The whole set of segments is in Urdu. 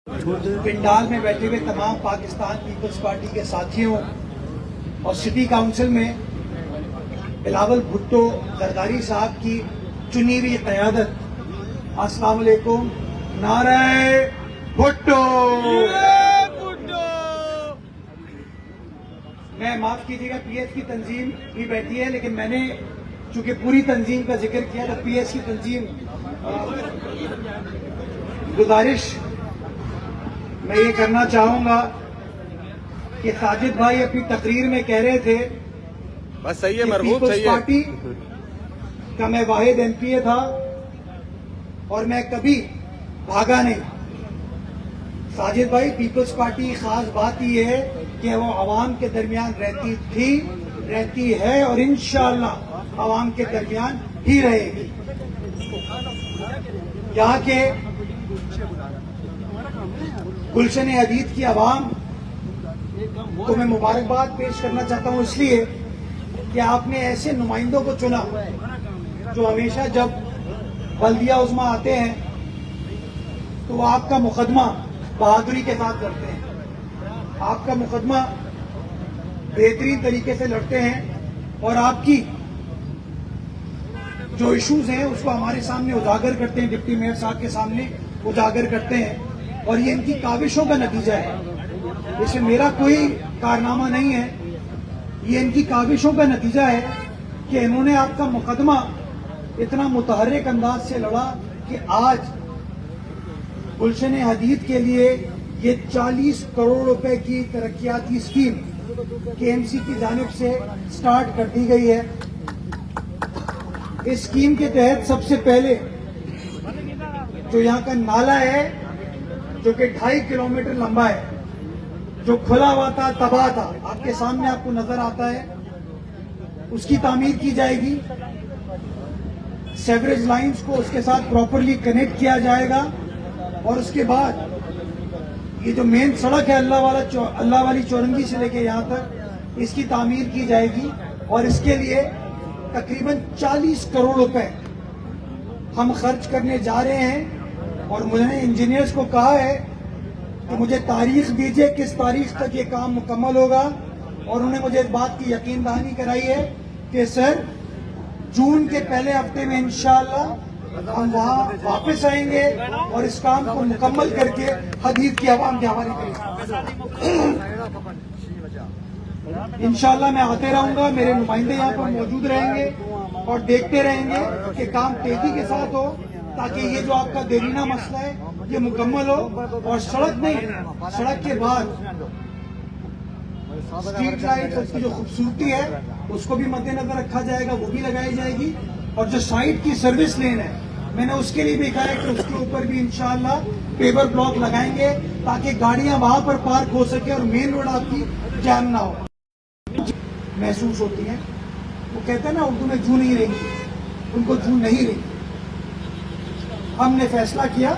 پنڈال میں بیٹھے ہوئے تمام پاکستان پیپلز پارٹی کے ساتھیوں اور سٹی کاؤنسل میں بلاول بھٹو زرداری صاحب کی چنی ہوئی قیادت، السلام علیکم، نعرہ بھٹو۔ میں معاف کیجیے گا، پی ایس کی تنظیم بھی بیٹھی ہے، لیکن میں نے چونکہ پوری تنظیم کا ذکر کیا تو پی ایس کی تنظیم گزارش میں یہ کرنا چاہوں گا کہ ساجد بھائی اپنی تقریر میں کہہ رہے تھے بس صحیح ہے، کہ مرغوب پیپلز صحیح ہے۔ پارٹی کا میں واحد ایم پی اے تھا اور میں کبھی بھاگا نہیں۔ ساجد بھائی، پیپلز پارٹی کی خاص بات یہ ہے کہ وہ عوام کے درمیان رہتی تھی، رہتی ہے اور انشاءاللہ عوام کے درمیان ہی رہے گی۔ یہاں کے گلشن حدید کی عوام کو میں مبارکباد پیش کرنا چاہتا ہوں، اس لیے کہ آپ نے ایسے نمائندوں کو چنا جو ہمیشہ جب بلدیہ عظمیٰ آتے ہیں تو وہ آپ کا مقدمہ بہادری کے ساتھ لڑتے ہیں، آپ کا مقدمہ بہترین طریقے سے لڑتے ہیں اور آپ کی جو ایشوز ہیں اس کو ہمارے سامنے اجاگر کرتے ہیں، ڈپٹی میئر صاحب کے سامنے اجاگر کرتے ہیں، اور یہ ان کی کاوشوں کا نتیجہ ہے۔ اس میں میرا کوئی کارنامہ نہیں ہے، یہ ان کی کاوشوں کا نتیجہ ہے کہ انہوں نے آپ کا مقدمہ اتنا متحرک انداز سے لڑا کہ آج گلشن حدید کے لیے یہ 40 کروڑ روپے کی ترقیاتی اسکیم کے ایم سی کی جانب سے سٹارٹ کر دی گئی ہے۔ اس اسکیم کے تحت سب سے پہلے جو یہاں کا نالا ہے جو کہ 2.5 کلومیٹر لمبا ہے، جو کھلا ہوا تھا، تباہ تھا، آپ کے سامنے آپ کو نظر آتا ہے، اس کی تعمیر کی جائے گی۔ سیوریج لائنز کو اس کے ساتھ پراپرلی کنیکٹ کیا جائے گا اور اس کے بعد یہ جو مین سڑک ہے اللہ والی چورنگی سے لے کے یہاں تک، اس کی تعمیر کی جائے گی اور اس کے لیے تقریباً 40 کروڑ روپے ہم خرچ کرنے جا رہے ہیں۔ اور میں نے انجینئرز کو کہا ہے کہ مجھے تاریخ دیجئے کس تاریخ تک یہ کام مکمل ہوگا، اور انہوں نے مجھے اس بات کی یقین دہانی کرائی ہے کہ سر جون کے پہلے ہفتے میں انشاءاللہ ہم وہاں واپس آئیں گے اور اس کام کو مکمل کر کے حدید کی عوام کے حوالے کریں گے۔ انشاءاللہ میں آتے رہوں گا، میرے نمائندے یہاں پر موجود رہیں گے اور دیکھتے رہیں گے کہ کام تیزی کے ساتھ ہو تاکہ یہ جو آپ کا دیرینہ مسئلہ ہے یہ مکمل ہو، اور سڑک نہیں، سڑک کے بعد اسٹریٹ لائٹ اس کی جو خوبصورتی ہے اس کو بھی مد نظر رکھا جائے گا، وہ بھی لگائی جائے گی، اور جو سائٹ کی سروس لین ہے میں نے اس کے لیے بھی کہا ہے کہ اس کے اوپر بھی انشاءاللہ پیور بلاک لگائیں گے تاکہ گاڑیاں وہاں پر پارک ہو سکے اور مین روڈ آپ کی جام نہ ہو۔ محسوس ہوتی ہیں، وہ کہتے ہیں نا اردو میں جو نہیں رہی، ان کو جو نہیں رہی۔ ہم نے فیصلہ کیا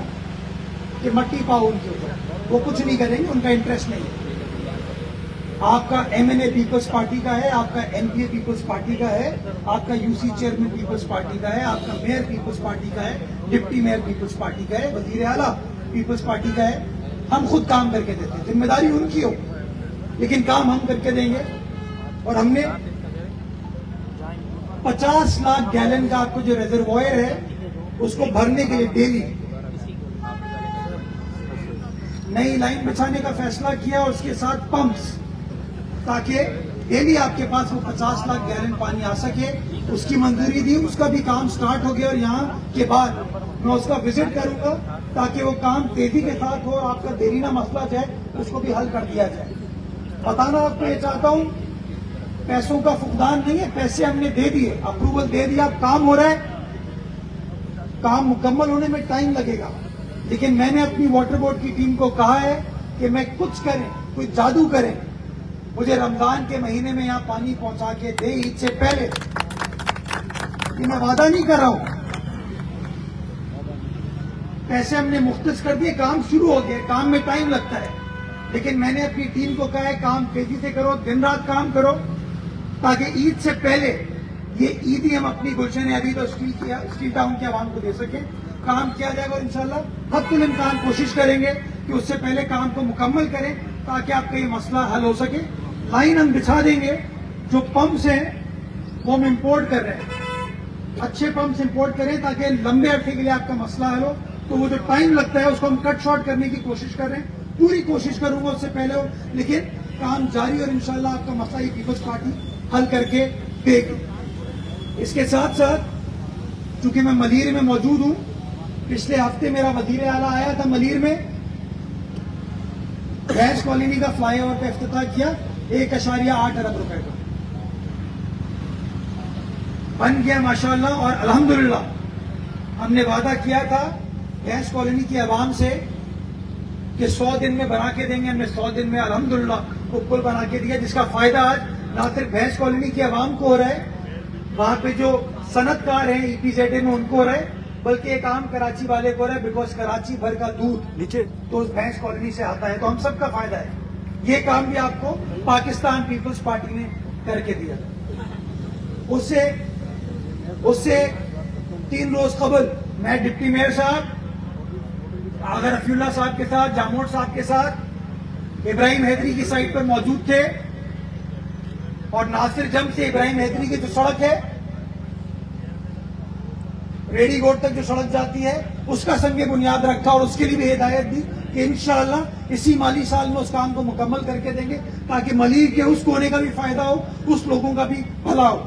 کہ مٹی پاؤ ان کے اوپر، وہ کچھ نہیں کریں گے، ان کا انٹرسٹ نہیں ہے۔ آپ کا M N A Peoples Party کا ہے، آپ کا M P A Peoples Party کا ہے، آپ کا U C chairman Peoples Party کا ہے، آپ کا میئر پیپلز پارٹی کا ہے، ڈپٹی میئر پیپلز پارٹی کا ہے، وزیر اعلیٰ پیپلز پارٹی کا ہے۔ ہم خود کام کر کے دیتے ہیں، ذمہ داری ان کی ہو لیکن کام ہم کر کے دیں گے۔ اور ہم نے 50 لاکھ گیلن کا آپ کو جو ریزروائر ہے اس کو بھرنے کے لیے ڈیلی نئی لائن بچھانے کا فیصلہ کیا، اور اس کے ساتھ پمپس، تاکہ ڈیلی آپ کے پاس وہ 50 لاکھ گیلن پانی آ سکے، اس کی منظوری دی، اس کا بھی کام سٹارٹ ہو گیا، اور یہاں کے بعد میں اس کا وزٹ کروں گا تاکہ وہ کام تیزی کے ساتھ ہو اور آپ کا دیرینہ مسئلہ جو ہے اس کو بھی حل کر دیا جائے۔ بتانا آپ کو یہ چاہتا ہوں، پیسوں کا فقدان نہیں ہے، پیسے ہم نے دے دیے، اپروول دے دیا، اب کام ہو رہا ہے، کام مکمل ہونے میں ٹائم لگے گا، لیکن میں نے اپنی واٹر بورڈ کی ٹیم کو کہا ہے کہ میں کچھ کریں، کوئی جادو کریں، مجھے رمضان کے مہینے میں یہاں پانی پہنچا کے دے، عید سے پہلے۔ یہ میں وعدہ نہیں کر رہا ہوں، پیسے ہم نے مختص کر دیے، کام شروع ہو گیا، کام میں ٹائم لگتا ہے، لیکن میں نے اپنی ٹیم کو کہا ہے کام تیزی سے کرو، دن رات کام کرو، تاکہ عید سے پہلے یہ عیدی ہم اپنی گلشن حدید اور اسٹیل ٹاؤن کے عوام کو دے سکیں۔ کام کیا جائے گا اور انشاءاللہ حد الامکان کوشش کریں گے کہ اس سے پہلے کام کو مکمل کریں تاکہ آپ کا یہ مسئلہ حل ہو سکے. لائن ہم بچھا دیں گے. جو پمپس ہیں وہ ہم امپورٹ کر رہے ہیں, اچھے پمپس امپورٹ کریں تاکہ لمبے عرصے کے لیے آپ کا مسئلہ حل ہو. تو وہ جو ٹائم لگتا ہے اس کو ہم کٹ شارٹ کرنے کی کوشش کر رہے ہیں. پوری کوشش کروں گا اس سے پہلے ہو, لیکن کام جاری, اور انشاءاللہ آپ کا مسئلہ یہ پیپلز پارٹی حل کر کے دے گی. اس کے ساتھ ساتھ چونکہ میں ملیر میں موجود ہوں, پچھلے ہفتے میرا وزیر اعلیٰ آیا تھا ملیر میں, بھینس کالونی کا فلائی اوور کا افتتاح کیا 1.8 ارب روپے کا بن گیا ماشاءاللہ. اور الحمدللہ ہم نے وعدہ کیا تھا بھینس کالونی کی عوام سے کہ 100 دن میں بنا کے دیں گے. ہم نے 100 دن میں الحمدللہ وہ پل بنا کے دیا, جس کا فائدہ آج نہ صرف بھینس کالونی کی عوام کو ہو رہا ہے, وہاں پہ جو صنعت کار ہیں EPZ میں ان کو ہو رہا ہے, بلکہ ایک عام کراچی والے کو ہو رہا ہے, بیکاز کراچی بھر کا دودھ تو اس بھینس کالونی سے آتا ہے. تو ہم سب کا فائدہ ہے. یہ کام بھی آپ کو پاکستان پیپلز پارٹی نے کر کے دیا. اس سے 3 روز قبل میں ڈپٹی میئر صاحب آغا رفیع اللہ صاحب کے ساتھ, جاموٹ صاحب کے ساتھ ابراہیم حیدری کی سائٹ پر موجود تھے, اور ناصر جنگ سے ابراہیم حیدری کی جو سڑک ہے ریڈی روڈ تک جو سڑک جاتی ہے اس کا سنگ بنیاد رکھا, اور اس کے لیے بھی ہدایت دی کہ انشاءاللہ اسی مالی سال میں اس کام کو مکمل کر کے دیں گے تاکہ ملیر کے اس کونے کا بھی فائدہ ہو, اس لوگوں کا بھی بھلا ہو.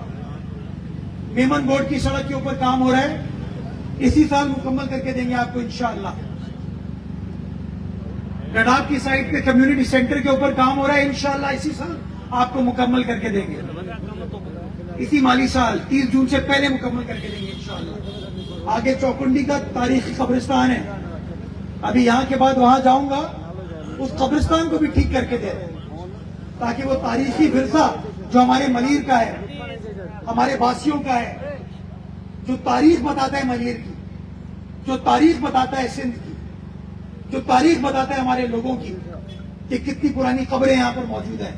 میمن بورڈ کی سڑک کے اوپر کام ہو رہا ہے, اسی سال مکمل کر کے دیں گے آپ کو انشاءاللہ. ڈڈاب کی سائٹ پہ کمیونٹی سینٹر کے اوپر کام ہو رہا ہے, انشاءاللہ اسی سال آپ کو مکمل کر کے دیں گے. اسی مالی سال 30 جون سے پہلے مکمل کر کے دیں گے انشاءاللہ. آگے چوکنڈی کا تاریخی قبرستان ہے, ابھی یہاں کے بعد وہاں جاؤں گا, اس قبرستان کو بھی ٹھیک کر کے دیں تاکہ وہ تاریخی ورثہ جو ہمارے ملیر کا ہے, ہمارے باسیوں کا ہے, جو تاریخ بتاتا ہے ملیر کی, جو تاریخ بتاتا ہے سندھ کی, جو تاریخ بتاتا ہے ہمارے لوگوں کی کہ کتنی پرانی قبریں یہاں پر موجود ہیں,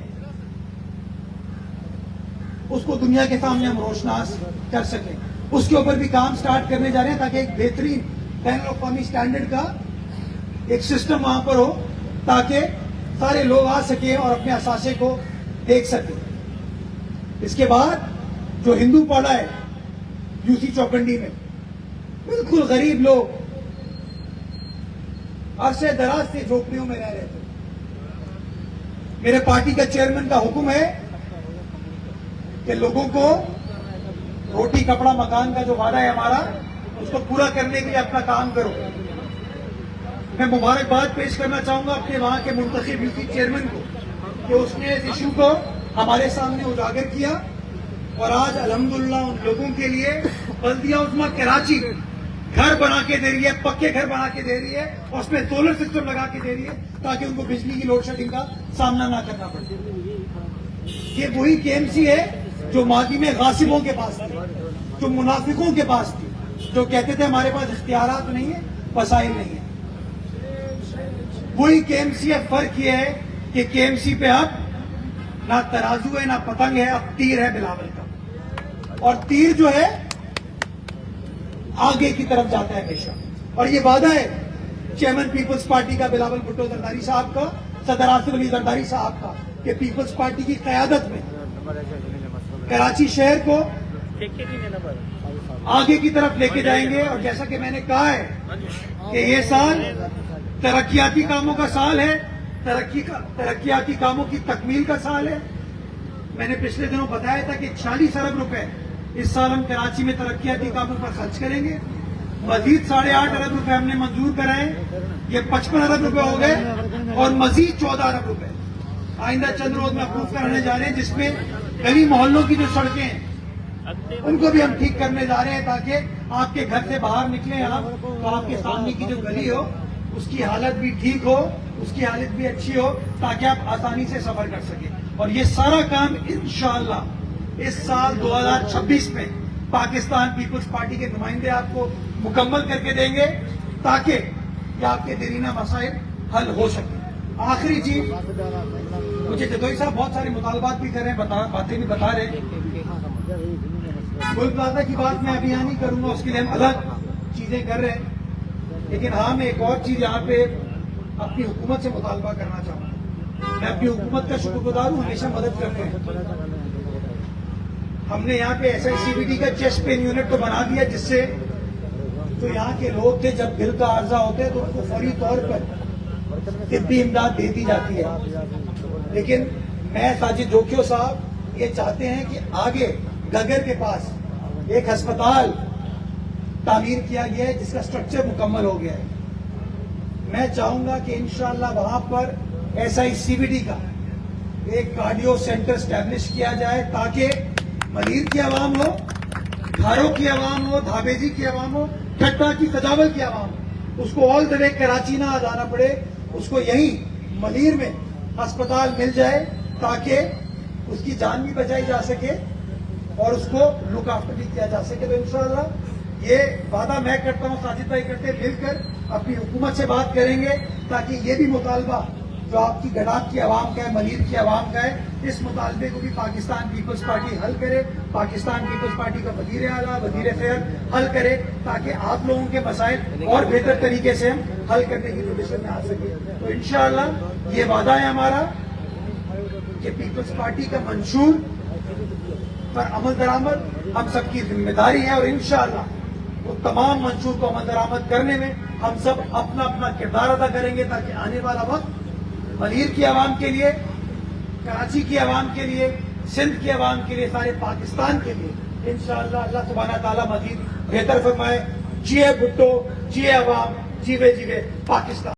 اس کو دنیا کے سامنے ہم روشناس کر سکیں. اس کے اوپر بھی کام سٹارٹ کرنے جا رہے ہیں تاکہ ایک بہترین بین الاقوامی سٹینڈرڈ کا ایک سسٹم وہاں پر ہو تاکہ سارے لوگ آ سکیں اور اپنے اثاثے کو دیکھ سکیں. اس کے بعد جو ہندو پاڑا ہے UC چوکنڈی میں, بالکل غریب لوگ عرصے دراز سے جھوپڑیوں میں رہ رہے تھے. میرے پارٹی کا چیئرمین کا حکم ہے کہ لوگوں کو روٹی کپڑا مکان کا جو وعدہ ہے ہمارا, اس کو پورا کرنے کے لیے اپنا کام کرو. میں مبارکباد پیش کرنا چاہوں گا اپنے وہاں کے منتخب UC چیئرمین کو کہ اس نے اس ایشو کو ہمارے سامنے اجاگر کیا, اور آج الحمدللہ ان لوگوں کے لیے بلدیہ عظمی کراچی گھر بنا کے دے رہی ہے, پکے گھر بنا کے دے رہی ہے, اور اس میں سولر سسٹم لگا کے دے رہی ہے تاکہ ان کو بجلی کی لوڈ شیڈنگ کا سامنا نہ کرنا پڑے. یہ وہی KMC ہے جو ماضی میں غاصبوں کے پاس تھی, جو منافقوں کے پاس تھی, جو کہتے تھے ہمارے پاس اختیارات نہیں ہیں, وسائل نہیں ہیں. وہی KMC ہے. فرق یہ ہے کہ KMC پہ اب نہ ترازو ہے نہ پتنگ ہے, اب تیر ہے بلاول کا, اور تیر جو ہے آگے کی طرف جاتا ہے ہمیشہ. اور یہ وعدہ ہے چیئرمین پیپلز پارٹی کا بلاول بھٹو زرداری صاحب کا, صدر آصف علی زرداری صاحب کا, کہ پیپلز پارٹی کی قیادت میں کراچی شہر کو آگے کی طرف لے کے جائیں گے. اور جیسا کہ میں نے کہا ہے کہ یہ سال ترقیاتی کاموں کا سال ہے, ترقیاتی کاموں کی تکمیل کا سال ہے. میں نے پچھلے دنوں بتایا تھا کہ 40 ارب روپے اس سال ہم کراچی میں ترقیاتی کاموں پر خرچ کریں گے. مزید 8.5 ارب روپے ہم نے منظور کرائے, یہ 55 ارب روپے ہو گئے, اور مزید 14 ارب روپے آئندہ چند روز میں اپروو کرنے جا رہے ہیں, جس میں گلی محلوں کی جو سڑکیں ہیں ان کو بھی ہم ٹھیک کرنے جا رہے ہیں تاکہ آپ کے گھر سے باہر نکلیں آپ تو آپ کے سامنے کی جو گلی ہو اس کی حالت بھی ٹھیک ہو, اس کی حالت بھی اچھی ہو, تاکہ آپ آسانی سے سفر کر سکیں. اور یہ سارا کام انشاءاللہ اس سال 2026 میں پاکستان پیپلز پارٹی کے نمائندے آپ کو مکمل کر کے دیں گے تاکہ یہ آپ کے دیرینہ مسائل حل ہو سکیں. آخری چیز, مجھے جدوئی صاحب بہت سارے مطالبات بھی کر رہے ہیں, باتیں بھی بتا رہے ہیں. گل پلازہ کی بات میں ابھی یہاں نہیں کروں گا, اس کے لیے ہم الگ چیزیں کر رہے ہیں. لیکن ہاں میں ایک اور چیز یہاں پہ اپنی حکومت سے مطالبہ کرنا چاہوں گا. میں اپنی حکومت کا شکر گزار ہوں, ہمیشہ مدد کرتے ہیں. ہم نے یہاں پہ S I C B D کا چیسٹ پین یونٹ تو بنا دیا, جس سے جو یہاں کے لوگ تھے جب دل کا عارضہ ہوتا ہے تو ان کو فوری طور پر طبی امداد دیتی جاتی ہے. لیکن میں ساجد جوکھیو صاحب یہ چاہتے ہیں کہ آگے گگر کے پاس ایک ہسپتال تعمیر کیا گیا ہے جس کا سٹرکچر مکمل ہو گیا ہے. میں چاہوں گا کہ انشاءاللہ وہاں پر S I C B D کا ایک کارڈیو سینٹر اسٹیبلش کیا جائے, تاکہ ملیر کی عوام ہو, گھاروں کی عوام ہو, دھابیجی کی عوام ہو, ٹھٹا کی تجاول کی عوام ہو, اس کو آل دا وے کراچی نہ جانا پڑے, اس کو یہیں ملیر میں ہسپتال مل جائے تاکہ اس کی جان بھی بچائی جا سکے اور اس کو لک آفٹر بھی کیا جا سکے. تو انشاءاللہ یہ وعدہ میں کرتا ہوں, ساجد بھائی کرتے, مل کر اپنی حکومت سے بات کریں گے تاکہ یہ بھی مطالبہ جو آپ کی گڈات کی عوام کا ہے, ملیر کی عوام کا ہے, اس مطالبے کو بھی پاکستان پیپلز پارٹی حل کرے, پاکستان پیپلز پارٹی کا وزیر اعلیٰ, وزیر خیر حل کرے, تاکہ آپ لوگوں کے مسائل اور بہتر طریقے سے ہم حل کرنے کی پوزیشن میں آ سکے. تو انشاءاللہ یہ وعدہ ہے ہمارا کہ پیپلز پارٹی کا منشور پر عمل درآمد ہم سب کی ذمہ داری ہے, اور انشاءاللہ وہ تمام منشور کو عمل درآمد کرنے میں ہم سب اپنا اپنا کردار ادا کریں گے, تاکہ آنے والا وقت ملیر کی عوام کے لیے, کراچی کی عوام کے لیے, سندھ کی عوام کے لیے, سارے پاکستان کے لیے انشاءاللہ اللہ سبحانہ تعالیٰ مزید بہتر فرمائے. جیے بھٹو, جیے عوام, جیوے جیوے پاکستان.